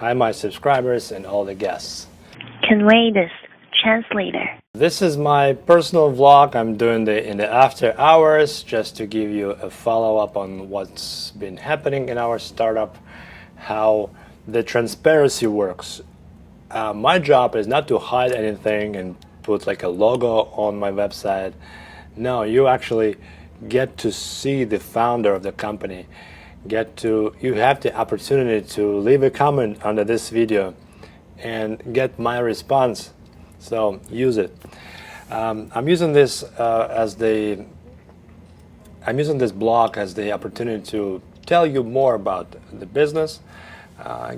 Hi, my subscribers and all the guests. Translator. Translator. This is my personal vlog. I'm doing it in the after hours just to give you a follow-up on what's been happening in our startup, how the transparency works. My job is not to hide anything and put like a logo on my website. No, you actually get to see the founder of the company. You have the opportunity to leave a comment under this video and get my response. So use it. I'm using this blog as the opportunity to tell you more about the business,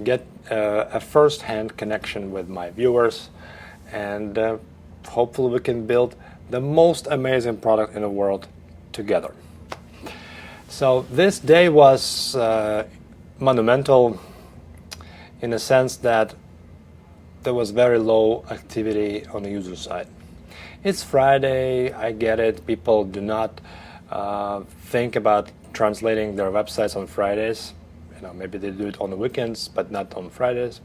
get a first-hand connection with my viewers, and hopefully we can build the most amazing product in the world together. So this day was monumental in the sense that there was very low activity on the user side. It's Friday, I get it. People do not think about translating their websites on Fridays. You know, maybe they do it on the weekends, but not on Fridays.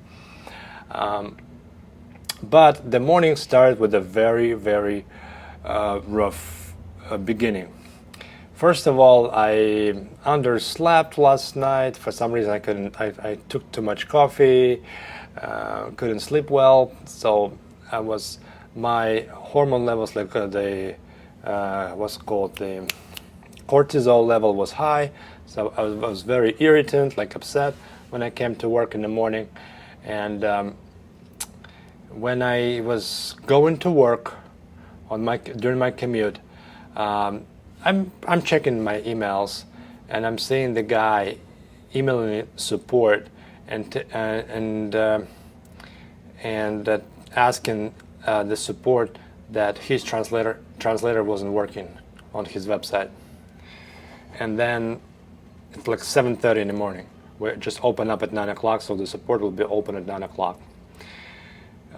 But the morning started with a very, very rough beginning. First of all, I underslept last night. For some reason, I took too much coffee. Couldn't sleep well, so my hormone levels, like the cortisol level was high, so I was very irritant, like upset when I came to work in the morning. And when I was going to work during my commute, I'm checking my emails, and I'm seeing the guy emailing support and asking the support that his translator wasn't working on his website. And then it's like 7:30 in the morning. We just open up at 9 o'clock, so the support will be open at 9 o'clock.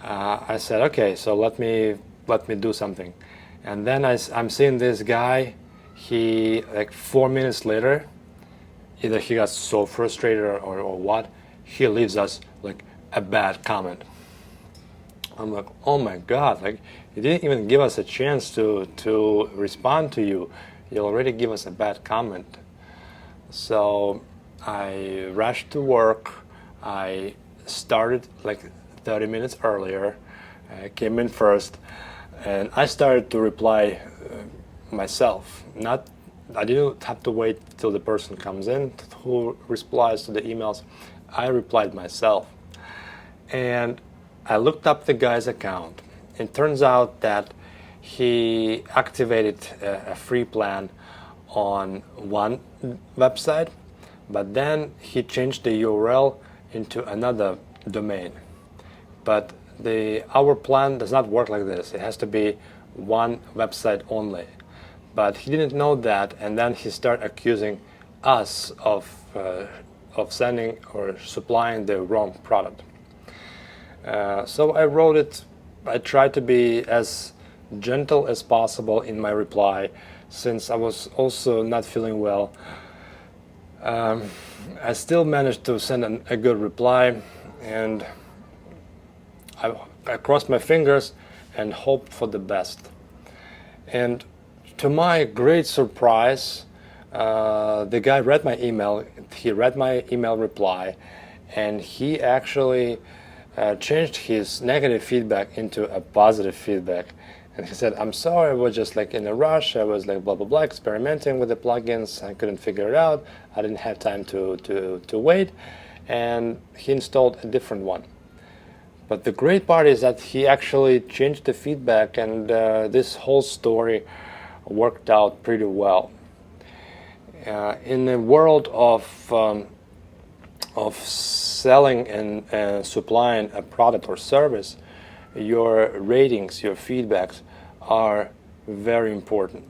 I said, okay, so let me do something. And then I'm seeing this guy. He, like 4 minutes later, either he got so frustrated or what, he leaves us like a bad comment. I'm like, oh my God, like he didn't even give us a chance to respond to you. You already give us a bad comment. So I rushed to work. I started like 30 minutes earlier. I came in first, and I started to reply myself. I didn't have to wait till the person comes in who replies to the emails. I replied myself. And I looked up the guy's account. It turns out that he activated a free plan on one website, but then he changed the URL into another domain. But our plan does not work like this. It has to be one website only. But he didn't know that, and then he started accusing us of sending or supplying the wrong product. So I wrote it. I tried to be as gentle as possible in my reply, since I was also not feeling well. I still managed to send a good reply, and I crossed my fingers and hoped for the best. And to my great surprise, the guy read my email. He read my email reply, and he actually changed his negative feedback into a positive feedback. And he said, I'm sorry, I was just like in a rush. I was like blah, blah, blah, experimenting with the plugins. I couldn't figure it out. I didn't have time to wait. And he installed a different one. But the great part is that he actually changed the feedback, and this whole story worked out pretty well. In the world of selling and supplying a product or service, your ratings, your feedbacks are very important.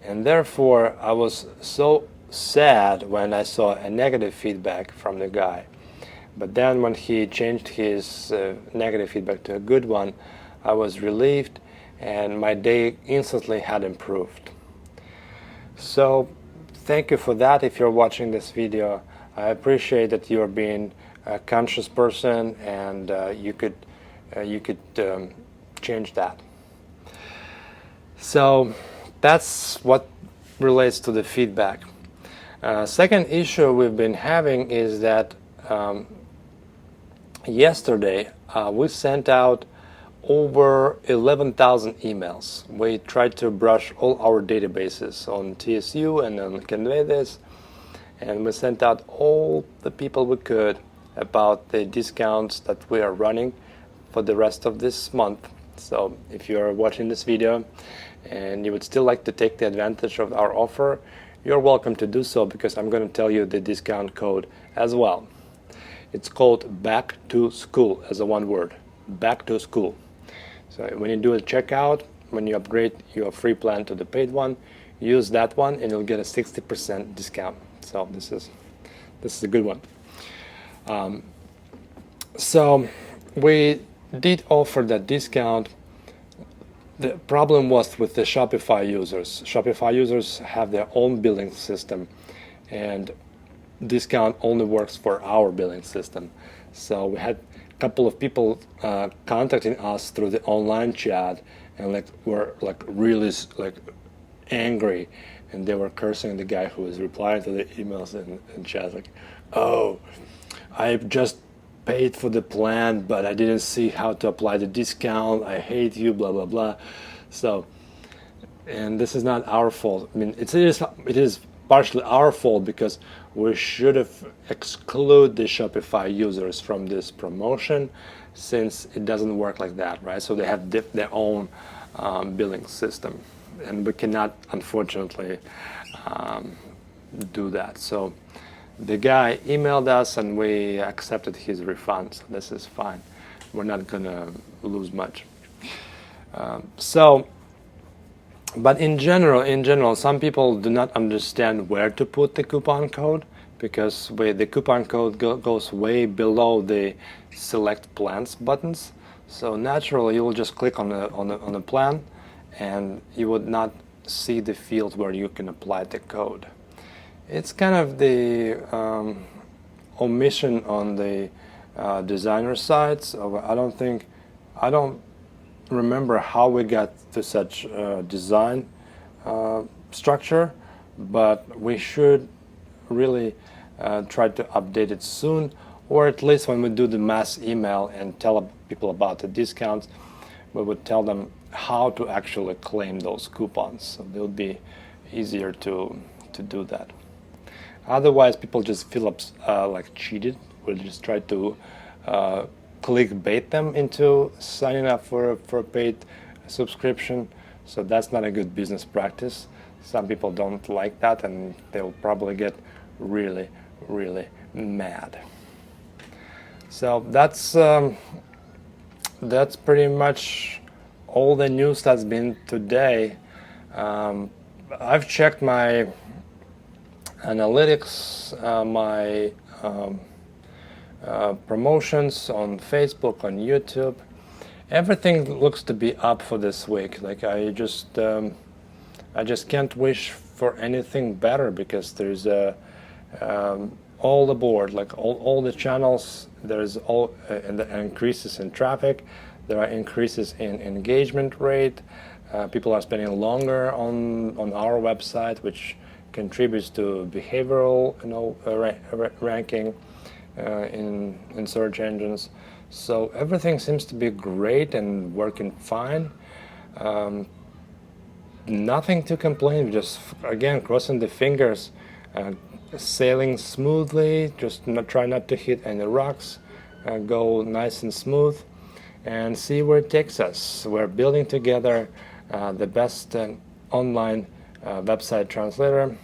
And therefore, I was so sad when I saw a negative feedback from the guy. But then when he changed his negative feedback to a good one, I was relieved, and my day instantly had improved. So thank you for that. If you're watching this video, I appreciate that you're being a conscious person, and you could change that. So that's what relates to the feedback. Second issue we've been having is that yesterday we sent out over 11,000 emails. We tried to brush all our databases on TSU and on Translator, and we sent out all the people we could about the discounts that we are running for the rest of this month. So if you are watching this video and you would still like to take the advantage of our offer, you're welcome to do so, because I'm going to tell you the discount code as well. It's called Back to School, as a one word, Back to School. So when you do a checkout, when you upgrade your free plan to the paid one, use that one and you'll get a 60% discount. So this is a good one. So we did offer that discount. The problem was with the Shopify users. Shopify users have their own billing system, and discount only works for our billing system. So we had a couple of people contacting us through the online chat, and were really angry, and they were cursing the guy who was replying to the emails and chat, like, "Oh, I just paid for the plan, but I didn't see how to apply the discount. I hate you, blah blah blah." So, and this is not our fault. I mean, it is partially our fault, because we should have excluded the Shopify users from this promotion, since it doesn't work like that, right? So they have their own billing system, and we cannot, unfortunately, do that. So the guy emailed us and we accepted his refund, so this is fine. We're not gonna lose much. But in general, some people do not understand where to put the coupon code, because the coupon code goes way below the select plans buttons. So naturally, you will just click on the plan, and you would not see the field where you can apply the code. It's kind of the omission on the designer side. So I don't remember how we got to such design structure, but we should really try to update it soon, or at least when we do the mass email and tell people about the discounts, we would tell them how to actually claim those coupons, so they'll be easier to do that. Otherwise, people just feel like cheated. We'll just try to clickbait them into signing up for a paid subscription. So that's not a good business practice. Some people don't like that, and they'll probably get really, really mad. So that's pretty much all the news that's been today. I've checked my analytics, my promotions on Facebook, on YouTube. Everything looks to be up for this week. Like I just can't wish for anything better, because there's all the board, like all the channels. There's increases in traffic. There are increases in engagement rate. People are spending longer on our website, which contributes to behavioral, ranking in search engines. So everything seems to be great and working fine. Nothing to complain. Just again crossing the fingers, sailing smoothly. Just try not to hit any rocks. Go nice and smooth, and see where it takes us. We're building together the best online website translator,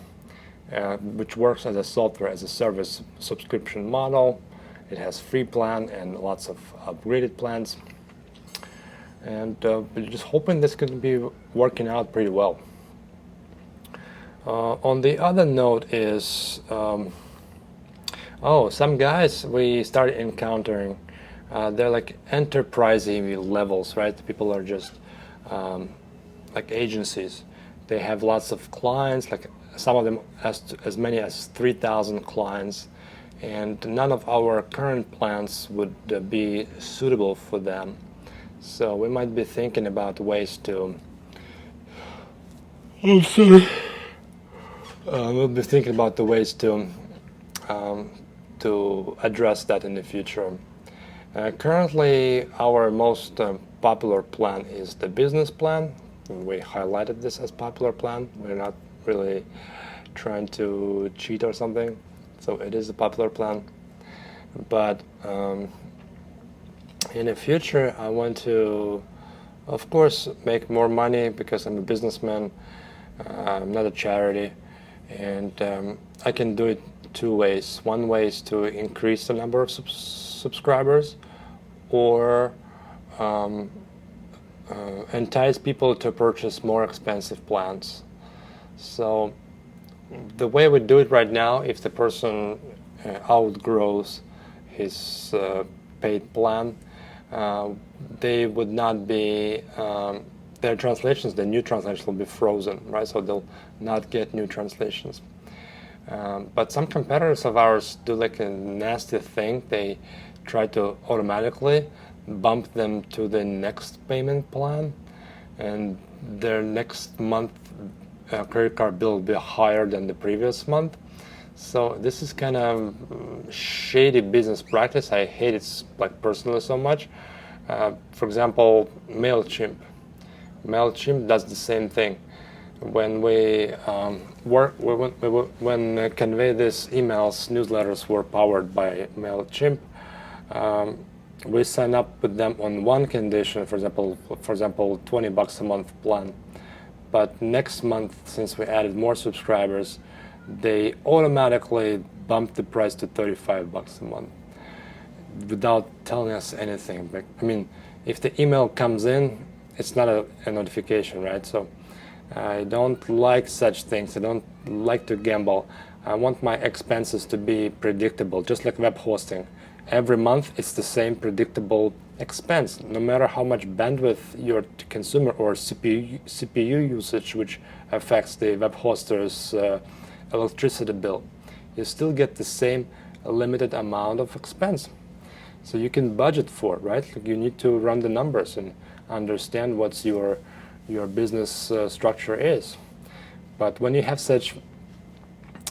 which works as a software as a service subscription model. It has free plan and lots of upgraded plans, and we're just hoping this could be working out pretty well. On the other note is, some guys we started encountering, they're like enterprise-y levels, right? People are just like agencies. They have lots of clients, like some of them as many as 3,000 clients, and none of our current plans would be suitable for them. So we might be thinking about ways to. I'm sorry. We'll be thinking about the ways to address that in the future. Currently, our most popular plan is the business plan. We highlighted this as popular plan. We're not really trying to cheat or something, so it is a popular plan. But in the future, I want to, of course, make more money because I'm a businessman. I'm not a charity, and I can do it two ways. One way is to increase the number of subscribers, or entice people to purchase more expensive plans. So the way we do it right now, if the person outgrows his paid plan, they would not be, their translations, the new translations will be frozen, right? So they'll not get new translations. But some competitors of ours do like a nasty thing. They try to automatically bump them to the next payment plan, and their next month credit card bill will be higher than the previous month. So this is kind of shady business practice. I hate it like personally so much. For example, MailChimp does the same thing. When we when Convey this emails, newsletters were powered by MailChimp, we sign up with them on one condition, for example, $20 a month plan. But next month, since we added more subscribers, they automatically bumped the price to $35 a month without telling us anything. But, I mean, if the email comes in, it's not a notification, right? So I don't like such things. I don't like to gamble. I want my expenses to be predictable, just like web hosting. Every month, it's the same predictable expense, no matter how much bandwidth you're consuming or CPU usage, which affects the web hoster's electricity bill. You still get the same limited amount of expense. So you can budget for it, right? Like you need to run the numbers and understand what's your business structure is. But when you have such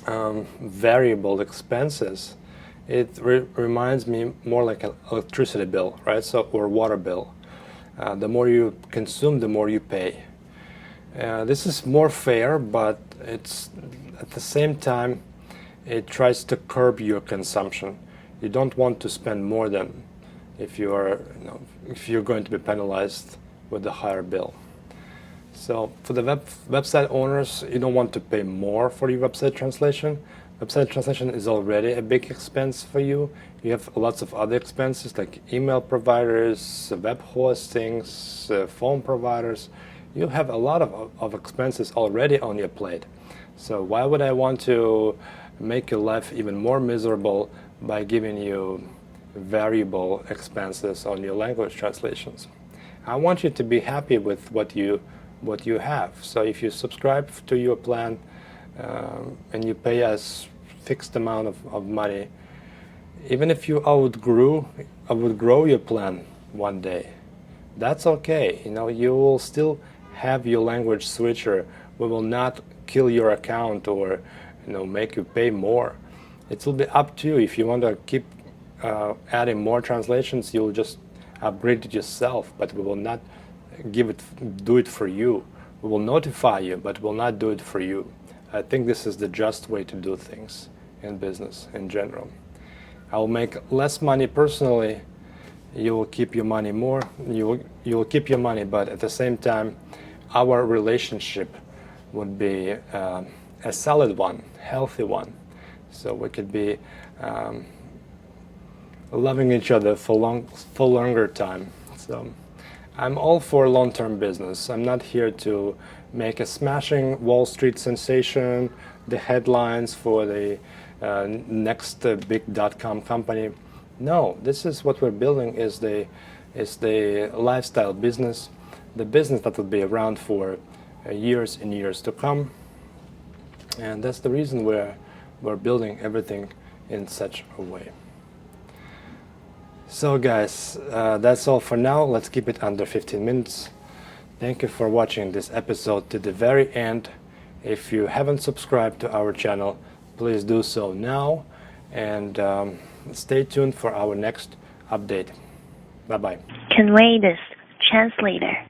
variable expenses, it reminds me more like an electricity bill, right? So, or water bill. The more you consume, the more you pay. This is more fair, but it's at the same time, it tries to curb your consumption. You don't want to spend more than if you're going to be penalized with a higher bill. So for the website owners, you don't want to pay more for your website translation. Website translation is already a big expense for you. You have lots of other expenses like email providers, web hostings, phone providers. You have a lot of expenses already on your plate. So why would I want to make your life even more miserable by giving you variable expenses on your language translations? I want you to be happy with what you have. So if you subscribe to your plan and you pay us fixed amount of money, even if you outgrow your plan one day, that's okay. You will still have your language switcher. We will not kill your account or make you pay more. It will be up to you. If you want to keep adding more translations, you'll just upgrade it yourself, but we will not do it for you. We will notify you, but will not do it for you. I think this is the just way to do things in business in general. I'll make less money personally. You will keep your money more. You will keep your money, but at the same time, our relationship would be a solid one, healthy one. So we could be loving each other for longer time. So I'm all for long-term business. I'm not here to make a smashing Wall Street sensation, the headlines for the next big .com company. No, this is what we're building is the lifestyle business, the business that will be around for years and years to come. And that's the reason we're building everything in such a way. So guys, that's all for now. Let's keep it under 15 minutes. Thank you for watching this episode to the very end. If you haven't subscribed to our channel, please do so now, and stay tuned for our next update. Bye-bye. Convey this translator.